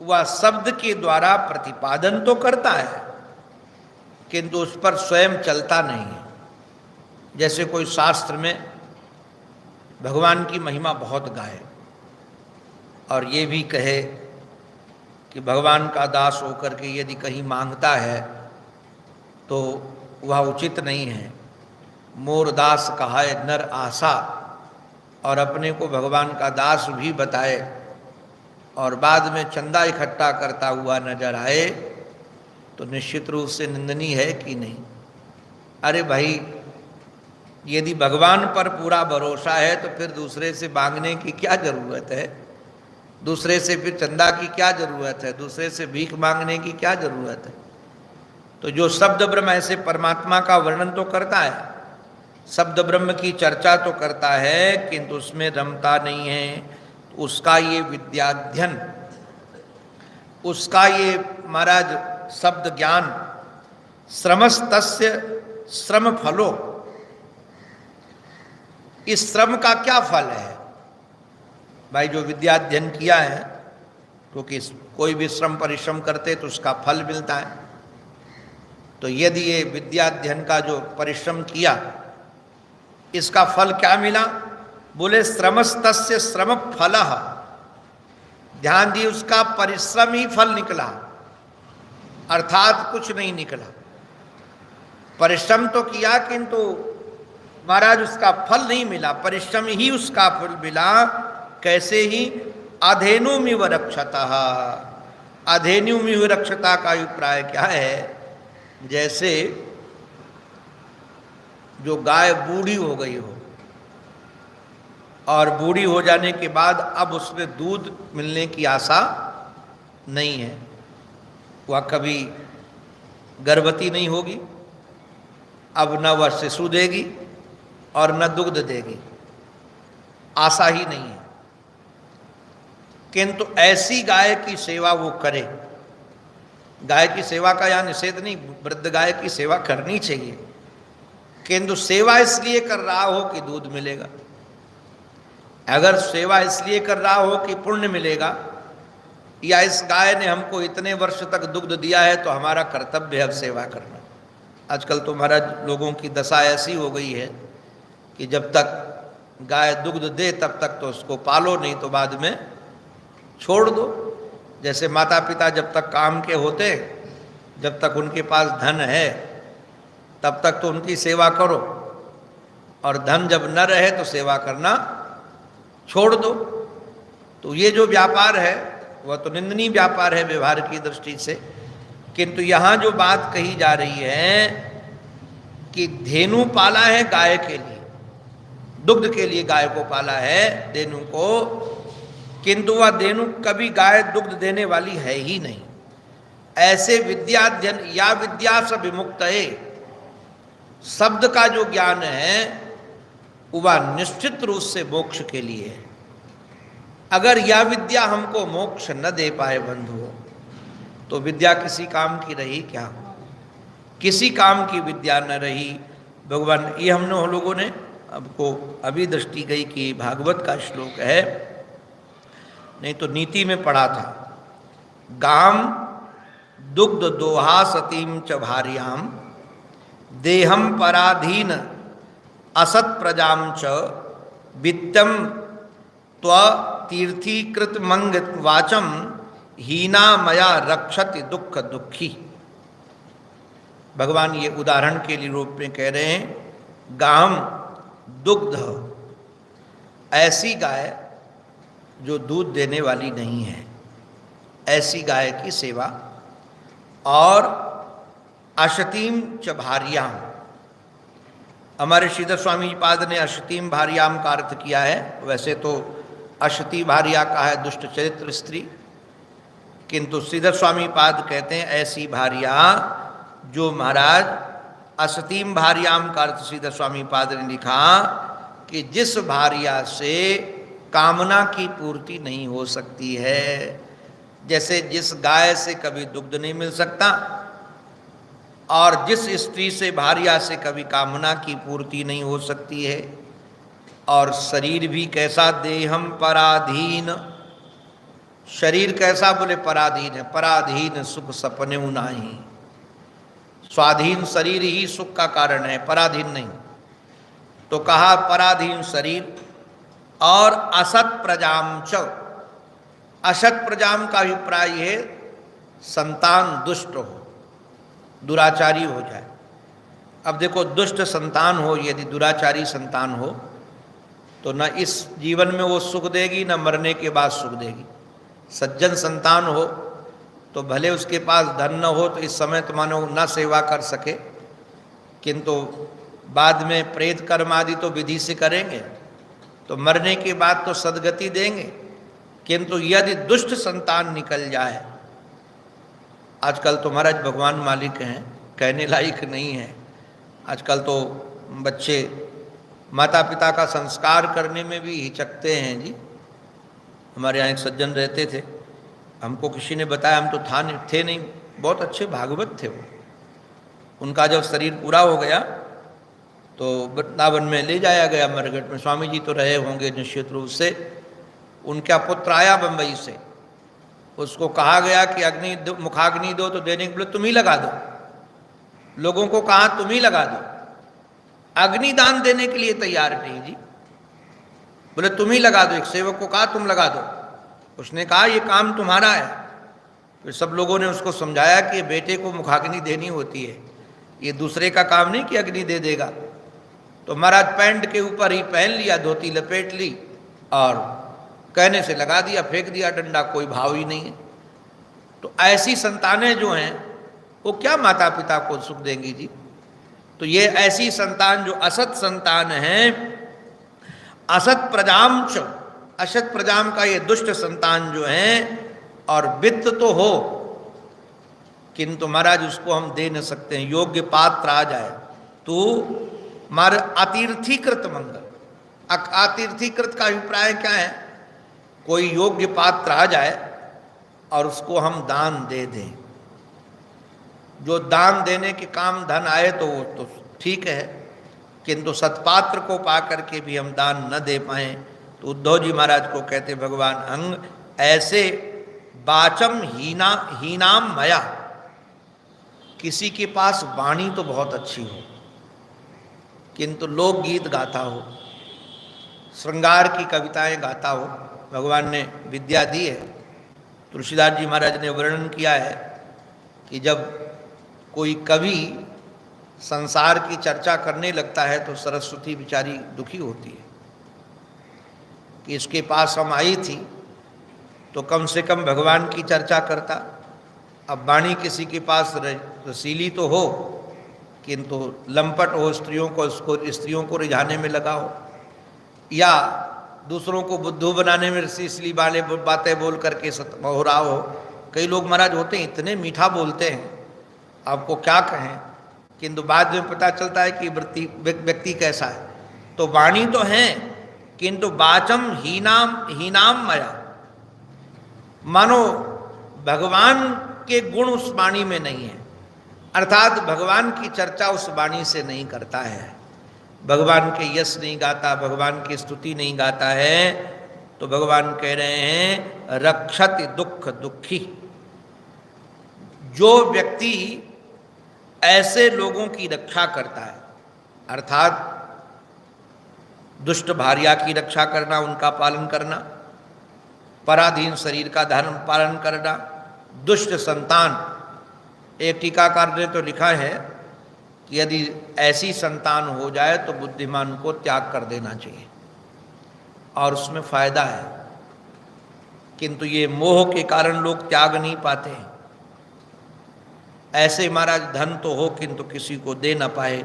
वह शब्द के द्वारा प्रतिपादन तो करता है किंतु उस पर स्वयं चलता नहीं है। जैसे कोई शास्त्र में भगवान की महिमा बहुत गाए और ये भी कहे कि भगवान का दास होकर के यदि कहीं मांगता है तो वह उचित नहीं है। मोर दास कहाए नर आशा, और अपने को भगवान का दास भी बताए और बाद में चंदा इकट्ठा करता हुआ नजर आए तो निश्चित रूप से निंदनीय है कि नहीं? अरे भाई, यदि भगवान पर पूरा भरोसा है तो फिर दूसरे से मांगने की क्या जरूरत है? दूसरे से फिर चंदा की क्या जरूरत है? दूसरे से भीख मांगने की क्या जरूरत है? तो जो शब्द ब्रह्म ऐसे परमात्मा का वर्णन तो करता है, शब्द ब्रह्म की चर्चा तो करता है किंतु उसमें रमता नहीं है। उसका ये विद्याध्ययन, उसका ये महाराज शब्द ज्ञान, श्रमस्तस्य श्रम फलो, इस श्रम का क्या फल है? भाई जो विद्याध्ययन किया है, क्योंकि कोई भी श्रम परिश्रम करते तो उसका फल मिलता है। तो यदि ये विद्याध्ययन का जो परिश्रम किया, इसका फल क्या मिला? बोले श्रमस्तस्य श्रम फलः। ध्यान दिए, उसका परिश्रम ही फल निकला, अर्थात कुछ नहीं निकला। परिश्रम तो किया किंतु महाराज उसका फल नहीं मिला, परिश्रम ही उसका फल मिला। कैसे ही? अधेनुमिव रक्षतः। अधेनुमिव रक्षता का अभिप्राय क्या है? जैसे जो गाय बूढ़ी हो गई हो और बूढ़ी हो जाने के बाद अब उसमें दूध मिलने की आशा नहीं है, वह कभी गर्भवती नहीं होगी, अब न वह शिशु देगी और न दुग्ध देगी, आशा ही नहीं है। किंतु ऐसी गाय की सेवा वो करे। गाय की सेवा का यहाँ निषेध नहीं, वृद्ध गाय की सेवा करनी चाहिए, किंतु सेवा इसलिए कर रहा हो कि दूध मिलेगा। अगर सेवा इसलिए कर रहा हो कि पुण्य मिलेगा, या इस गाय ने हमको इतने वर्ष तक दुग्ध दिया है तो हमारा कर्तव्य है अब सेवा करना। आजकल तो महाराज लोगों की दशा ऐसी हो गई है कि जब तक गाय दुग्ध दे तब तक तो उसको पालो, नहीं तो बाद में छोड़ दो। जैसे माता पिता जब तक काम के होते, जब तक उनके पास धन है तब तक तो उनकी सेवा करो, और धन जब न रहे तो सेवा करना छोड़ दो। तो ये जो व्यापार है वह तो निंदनीय व्यापार है व्यवहार की दृष्टि से। किंतु यहाँ जो बात कही जा रही है कि धेनु पाला है गाय के लिए, दुग्ध के लिए गाय को पाला है, धेनु को, किंतु वह धेनु कभी गाय दुग्ध देने वाली है ही नहीं। ऐसे विद्याध्ययन या विद्या से विमुक्त है, शब्द का जो ज्ञान है वह निश्चित रूप से मोक्ष के लिए है। अगर यह विद्या हमको मोक्ष न दे पाए बंधुओं, तो विद्या किसी काम की रही क्या? किसी काम की विद्या न रही। भगवान, ये हम लोगों ने आपको अभी दृष्टि गई कि भागवत का श्लोक है, नहीं तो नीति में पढ़ा था। गाम दुग्ध दोहा सतीम च भार्याम देहम पराधीन असत प्रजाम च वित्तम त्व तीर्थीकृत मंग वाचम हीना मया रक्षति दुख दुखी। भगवान ये उदाहरण के लिए रूप में कह रहे हैं, गाम दुग्ध, ऐसी गाय जो दूध देने वाली नहीं है, ऐसी गाय की सेवा, और अशतीम च भार्याम। हमारे श्रीधर स्वामी जी पाद ने अशतीम भार्याम का अर्थ किया है। वैसे तो अशती भार्या का है दुष्ट चरित्र स्त्री, किंतु श्रीधर स्वामी पाद कहते हैं ऐसी भार्या जो, महाराज असतीम भार्याम का अर्थ श्रीधर स्वामी पाद ने लिखा कि जिस भार्या से कामना की पूर्ति नहीं हो सकती है। जैसे जिस गाय से कभी दुग्ध नहीं मिल सकता, और जिस स्त्री से भार्या से कभी कामना की पूर्ति नहीं हो सकती है, और शरीर भी कैसा, देहम पराधीन, शरीर कैसा, बोले पराधीन है। पराधीन सुख सपने उनाही, स्वाधीन शरीर ही सुख का कारण है, पराधीन नहीं। तो कहा पराधीन शरीर, और असत प्रजाम च। असत प्रजाम का अभिप्राय है संतान दुष्ट हो, दुराचारी हो जाए। अब देखो, दुष्ट संतान हो, यदि दुराचारी संतान हो, तो न इस जीवन में वो सुख देगी, न मरने के बाद सुख देगी। सज्जन संतान हो तो भले उसके पास धन न हो, तो इस समय तो मानो न सेवा कर सके, किंतु बाद में प्रेत कर्म आदि तो विधि से करेंगे, तो मरने के बाद तो सदगति देंगे। किंतु यदि दुष्ट संतान निकल जाए, आजकल तो महाराज भगवान मालिक हैं, कहने लायक नहीं है। आजकल तो बच्चे माता पिता का संस्कार करने में भी हिचकते हैं जी। हमारे यहाँ एक सज्जन रहते थे, हमको किसी ने बताया, हम तो थे नहीं, बहुत अच्छे भागवत थे वो। उनका जब शरीर पूरा हो गया तो वृंदावन में ले जाया गया, मरघट में। स्वामी जी तो रहे होंगे निश्चित रूप से। उनका पुत्र आया बम्बई से, उसको कहा गया कि अग्नि मुखाग्नि दो, तो देने के बोले तुम ही लगा दो। लोगों को कहा तुम ही लगा दो, अग्नि दान देने के लिए तैयार नहीं जी। बोले तुम ही लगा दो। एक सेवक को कहा तुम लगा दो, उसने कहा ये काम तुम्हारा है। फिर सब लोगों ने उसको समझाया कि बेटे को मुखाग्नि देनी होती है, ये दूसरे का काम नहीं कि अग्नि दे देगा। तो महाराज पैंट के ऊपर ही पहन लिया, धोती लपेट ली और कहने से लगा दिया, फेंक दिया डंडा, कोई भाव ही नहीं है। तो ऐसी संतानें जो हैं वो क्या माता पिता को सुख देंगी जी। तो ये ऐसी संतान जो असत संतान है, असत प्रजाम च, असत प्रजाम का ये दुष्ट संतान जो है, और वित्त तो हो किंतु महाराज उसको हम दे न सकते हैं। योग्य पात्र आ जाए तो मार अतीर्थीकृत मंगल। अतीर्थीकृत का अभिप्राय क्या है? कोई योग्य पात्र आ जाए और उसको हम दान दे दें। जो दान देने के काम धन आए तो वो तो ठीक है, किंतु सत्पात्र को पा करके भी हम दान न दे पाए तो उद्धव जी महाराज को कहते भगवान अंग, ऐसे वाचम हीनाम मया। किसी के पास वाणी तो बहुत अच्छी हो किंतु लोकगीत गाता हो, श्रृंगार की कविताएं गाता हो, भगवान ने विद्या दी है। तुलसीदास जी महाराज ने वर्णन किया है कि जब कोई कवि संसार की चर्चा करने लगता है तो सरस्वती बेचारी दुखी होती है कि इसके पास हम आई थी तो कम से कम भगवान की चर्चा करता। अब वाणी किसी के पास रसीली तो हो किंतु लंपट हो, स्त्रियों को रिझाने में लगा हो, या दूसरों को बुद्धू बनाने में ऋषि इसलिए वाले बातें बोल करके हो रहा हो। कई लोग महाराज होते हैं इतने मीठा बोलते हैं, आपको क्या कहें, किंतु बाद में पता चलता है कि व्यक्ति कैसा है। तो वाणी तो है, किंतु वाचम हीनाम मया, मानो भगवान के गुण उस वाणी में नहीं है, अर्थात भगवान की चर्चा उस वाणी से नहीं करता है, भगवान के यश नहीं गाता, भगवान की स्तुति नहीं गाता है। तो भगवान कह रहे हैं रक्षति दुख दुखी। जो व्यक्ति ऐसे लोगों की रक्षा करता है, अर्थात दुष्ट भार्या की रक्षा करना, उनका पालन करना, पराधीन शरीर का धर्म पालन करना, दुष्ट संतान, एक टीकाकार ने तो लिखा है कि यदि ऐसी संतान हो जाए तो बुद्धिमान को त्याग कर देना चाहिए और उसमें फायदा है, किंतु ये मोह के कारण लोग त्याग नहीं पाते हैं। ऐसे महाराज धन तो हो किंतु किसी को दे ना पाए,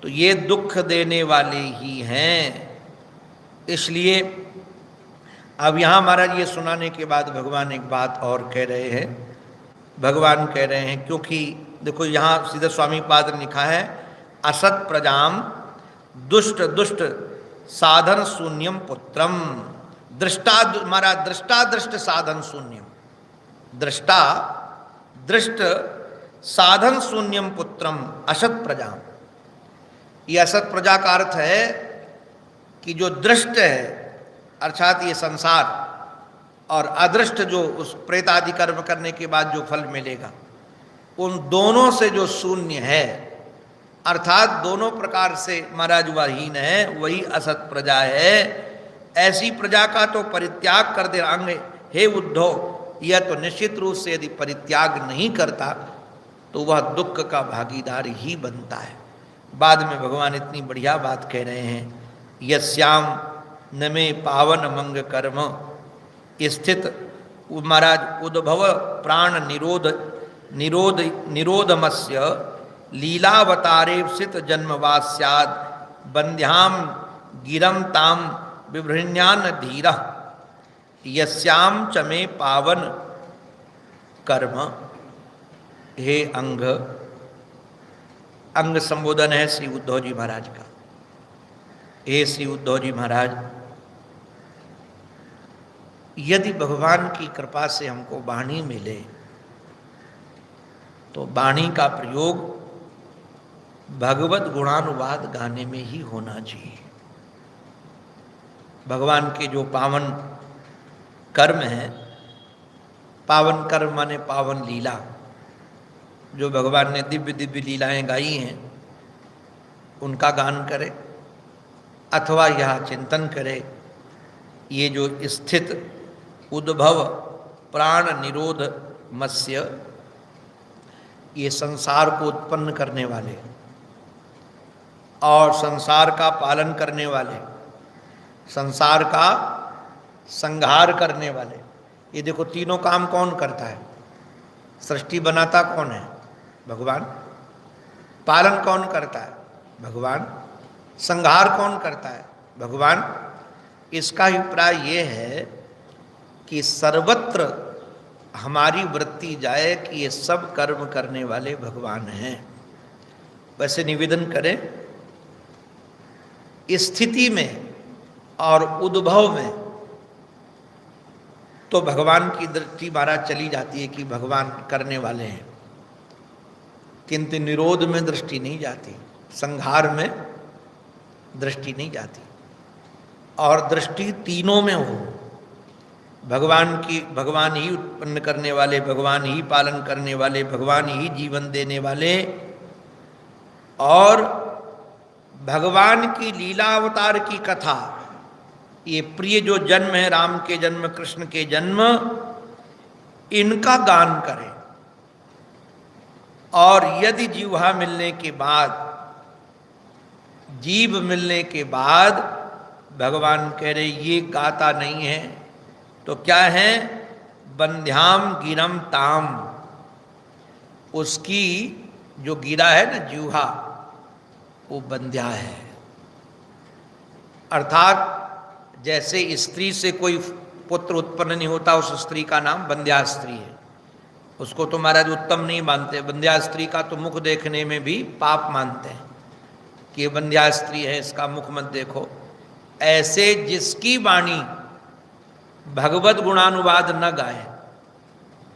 तो ये दुख देने वाले ही हैं। इसलिए अब यहाँ महाराज ये सुनाने के बाद भगवान एक बात और कह रहे हैं। भगवान कह रहे हैं, क्योंकि देखो यहाँ सीधे स्वामी पाद ने लिखा है असत प्रजाम दुष्ट दुष्ट साधन शून्यम पुत्रम। दृष्टा हमारा दृष्टा दृष्ट साधन शून्यम, दृष्टा दृष्ट साधन शून्यम पुत्रम असत प्रजाम। ये असत प्रजा का अर्थ है कि जो दृष्ट है अर्थात ये संसार, और अदृष्ट जो उस प्रेत आदि कर्म करने के बाद जो फल मिलेगा, उन दोनों से जो शून्य है, अर्थात दोनों प्रकार से महाराज वहीन है, वही असत प्रजा है। ऐसी प्रजा का तो परित्याग कर दे अंग हे उद्धव, यह तो निश्चित रूप से यदि परित्याग नहीं करता तो वह दुख का भागीदार ही बनता है। बाद में भगवान इतनी बढ़िया बात कह रहे हैं, यस्याम न में पावन मंग कर्म स्थित महाराज उद्भव प्राण निरोधमस्य लीलावतारेप्सित जन्मवास्याद बंध्याम गिरम ताम विभृण्यान धीर यस्याम च में पावन कर्म। हे अंग संबोधन है श्री उद्धव जी महाराज का। हे श्री उद्धव जी महाराज, यदि भगवान की कृपा से हमको वाणी मिले तो वाणी का प्रयोग भगवत गुणानुवाद गाने में ही होना चाहिए। भगवान के जो पावन कर्म हैं, पावन कर्म माने पावन लीला, जो भगवान ने दिव्य दिव्य लीलाएं गाई हैं उनका गान करे, अथवा यह चिंतन करे ये जो स्थित उद्भव प्राण निरोध मत्स्य, ये संसार को उत्पन्न करने वाले और संसार का पालन करने वाले, संसार का संहार करने वाले, ये देखो तीनों काम कौन करता है? सृष्टि बनाता कौन है? भगवान। पालन कौन करता है? भगवान। संहार कौन करता है? भगवान। इसका अभिप्राय ये है कि सर्वत्र हमारी वृत्ति जाए कि ये सब कर्म करने वाले भगवान हैं। वैसे निवेदन करें, स्थिति में और उद्भव में तो भगवान की दृष्टि महाराज चली जाती है कि भगवान करने वाले हैं, किंतु निरोध में दृष्टि नहीं जाती, संहार में दृष्टि नहीं जाती। और दृष्टि तीनों में हो, भगवान की, भगवान ही उत्पन्न करने वाले, भगवान ही पालन करने वाले, भगवान ही जीवन देने वाले, और भगवान की लीलावतार की कथा, ये प्रिय जो जन्म है, राम के जन्म, कृष्ण के जन्म, इनका गान करें। और यदि जीवा मिलने के बाद, जीव मिलने के बाद भगवान कह रहे ये गाता नहीं है तो क्या है? बंध्याम गिरम ताम, उसकी जो गिरा है ना जीवा, वो बंध्या है। अर्थात जैसे स्त्री से कोई पुत्र उत्पन्न नहीं होता, उस स्त्री का नाम बंध्या स्त्री है। उसको तो महाराज उत्तम नहीं मानते, बंध्या स्त्री का तो मुख देखने में भी पाप मानते हैं कि ये बंध्या स्त्री है, इसका मुख मत देखो। ऐसे जिसकी वाणी भगवत गुणानुवाद न गाए,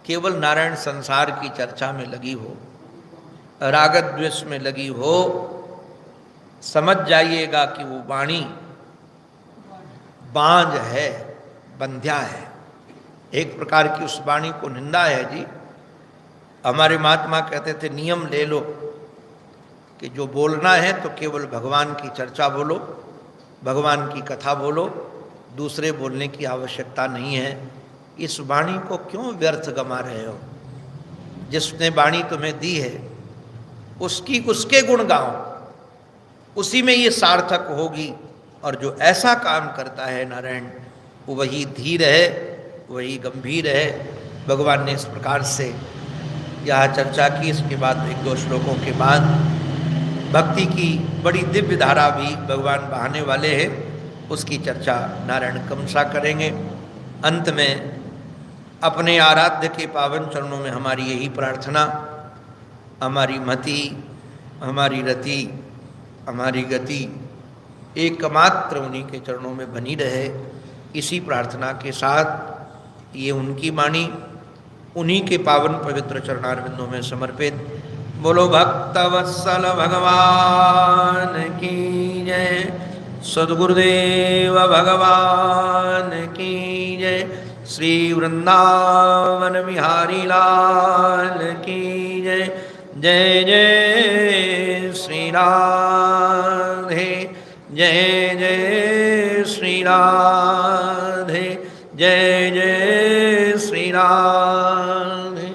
केवल नारायण संसार की चर्चा में लगी हो, राग द्वेष में लगी हो, समझ जाइएगा कि वो वाणी बांझ है, बंध्या है, एक प्रकार की उस वाणी को निंदा है जी। हमारे महात्मा कहते थे नियम ले लो कि जो बोलना है तो केवल भगवान की चर्चा बोलो, भगवान की कथा बोलो, दूसरे बोलने की आवश्यकता नहीं है। इस वाणी को क्यों व्यर्थ गमा रहे हो? जिसने वाणी तुम्हें दी है उसके गुण गाओ, उसी में ये सार्थक होगी। और जो ऐसा काम करता है नारायण, वो वही धीर है, वही गंभीर है। भगवान ने इस प्रकार से यह चर्चा की। इसके बाद एक दो श्लोकों के बाद भक्ति की बड़ी दिव्य धारा भी भगवान बहाने वाले हैं, उसकी चर्चा नारायण क्रमशः करेंगे। अंत में अपने आराध्य के पावन चरणों में हमारी यही प्रार्थना, हमारी मति, हमारी रति, हमारी गति एकमात्र उन्हीं के चरणों में बनी रहे। इसी प्रार्थना के साथ ये उनकी वाणी उन्हीं के पावन पवित्र चरणारविंदों में समर्पित। बोलो भक्तवत्सल भगवान की जय, सद्गुरुदेव भगवान की जय, श्री वृंदावन बिहारी लाल की जय। जय जय श्री राधे, जय जय श्री राधे, जय जय श्री राधे।